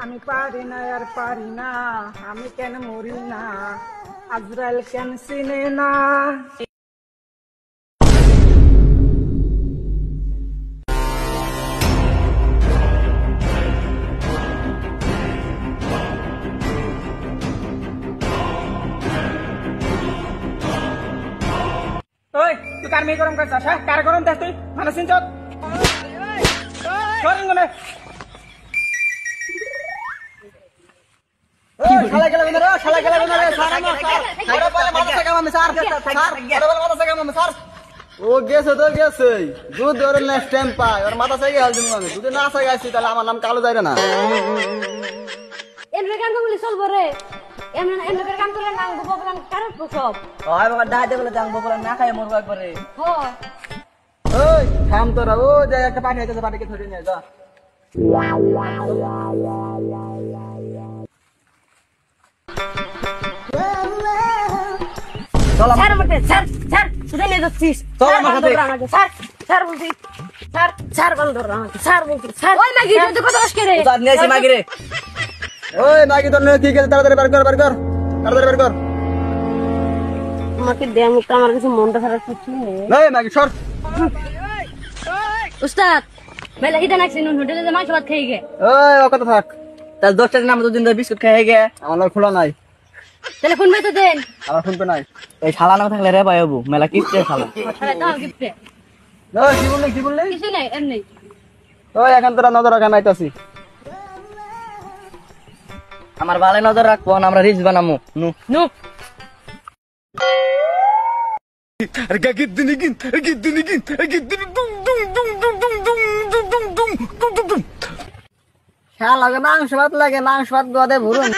আমি পারি না আর পারি না, আমি কেন মরি না, আজরাইল কেন চিনে না। ওই তুই কার মেয়ে গরম করছিস? হ্যাঁ, কার গরম দেখ তুই? মানুষ চিনছত? ও গেছে তো গেছে, দুধ ওর নেক্সট টাইম পাই, ওর মাথা চাই গেল তুমি আমি যদি না চাই আসছি তাহলে আমার নাম কালো যায় না। এমনি কাম করলে চলবো রে, এমনি এমনি করে কাম করলে নাম গোপো বলান কারো পোষব। হয় বাবা দাই দে বলে দাম বলে না খাই মরবো একবারে। হয় ওই থাম তোরা, ও যাই একটা পানি আছে, পানিকে ধরে নিয়ে যা। স্যার আমাকে স্যার স্যার তুই নিয়ে যাচ্ছিস? চল আমার সাথে। স্যার স্যার বলছি, স্যার স্যার বন্ধ কর আমাকে, স্যার বলছি স্যার। ওই মাগি তুই কত কষ্ট করে তো নিয়েছি মাগিরে। ওই নাকি তোর নিয়ে ঠিক আছে, তাড়াতাড়ি বের কর, বের কর, তাড়াতাড়ি বের কর। আমাকে দে, আমি তো আমার কাছে মনটা খারাপ কিছু নেই। এই নাকি সর। উস্তাদ মেলা হিদা নাকছি নুন হোটেলে যে মাংস ভাত খেয়ে গে। ওই ও কথা থাক, তার 10টা দিন আমরা দুদিন ধরে বিস্কুট খেয়ে গে। আমার নাম খোলা নাই, তাহলে ফোন তো দেন। আমার ফোন পে নাই। এই শালা না থাকলে রে ভাই বাবু মেলা কিপটে শালা। তাহলে দাও গিফটে। ওই কি বললি, কি বললি? কিছু নাই এমনি। ওই এখন তোরা নজর রাখা নাইতাছি। আমার ভালো নজর রাখবো না, আমরা রিচ বানামু নু নো খেয়াল লাগে মাংস ভাত লাগে, মাংস ভাত গোয়াদে ভরুন।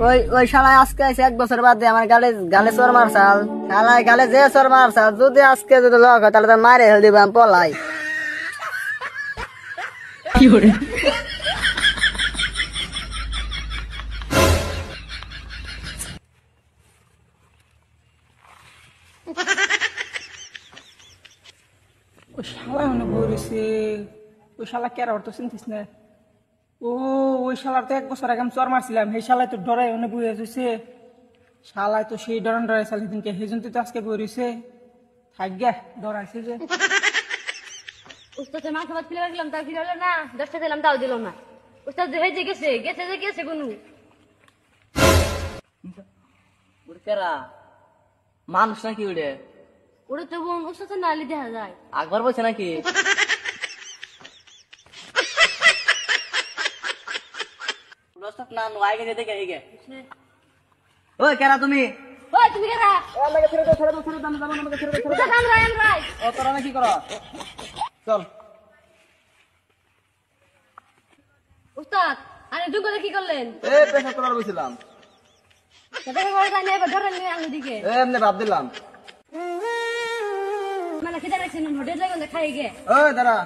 ওই ওই শালায় আজকে আছে 1 বছর বাদ দিয়ে আমার গালে গালে চোর মারছাল, শালায় গালে যে চোর মারছাল যদি আজকে যদি লক হয় তাহলে তো মারে হেল দিব আমি পলাই। ওই শালা মনে বলেছে, ওই শালা কেরা অর্থ চিনতিস না? ও ওই শালার তো 1 বছর আগে আমি চর মারছিলাম, সেই শালায় তো ডরাই অনেক বই হয়েছে। শালায় তো সেই ডরান ডরাই চাল দিনকে, সেই জন্য তো আজকে বই রয়েছে। থাক গে, ডরাইছে যে। উস্তাদ মাংস ভাত ফেলে রাখলাম, তাও ফিরে হলো না। 10টা দিলাম তাও দিল না। উস্তাদ যে হয়েছে গেছে গেছে যে গেছে কোনো। কেরা মানুষ নাকি উড়ে ওটা তো বোন উস্তাদ নালি দেখা যায়। আকবর বলছে নাকি? না আগে দেখে গে। ওই কেরা তুমি? ওই তুমি কেরা? উস্তাদ আমরাই আমরাই। ও তোরা না কি করা? চল উস্তাদ আরে দুগলে কি করলেন? এই পেশা তোলার বসিলাম, সেটা করে জানি এবার ধরেন নিয়ে আলো দিকে। এমনি ভাব দিলাম। মানে খিদে রাখছি নুন হোটেলে গেলে খাই গে। ওই দাঁড়া,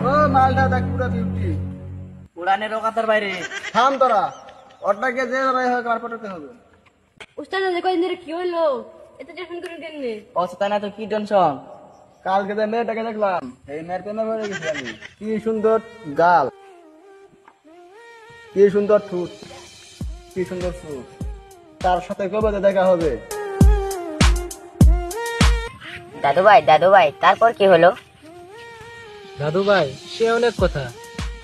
ও মালটা দেখ পুরো বিউটি। উড়ানের রকাতার বাইরে। থাম তোরা, ওটাকে যে ভাই হোক আমার পটাতে হবে। উস্তাদ যে কয়দিন ধরে কি হইলো? এত টেনশন করে কেন? অবস্থা না তো কি টেনশন? কালকে যে মেয়েটাকে দেখলাম, এই মেয়ের প্রেমে পড়ে গেছি আমি। কি সুন্দর গাল, কি সুন্দর ঠোঁট, কি সুন্দর ফুল, তার সাথে কবে দেখা হবে? দাদু ভাই তারপর কি হলো? দাদু ভাই সে অনেক কথা,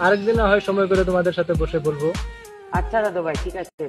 আরেকদিন না হয় সময় করে তোমাদের সাথে বসে বলবো। আচ্ছা দাদু ভাই ঠিক আছে।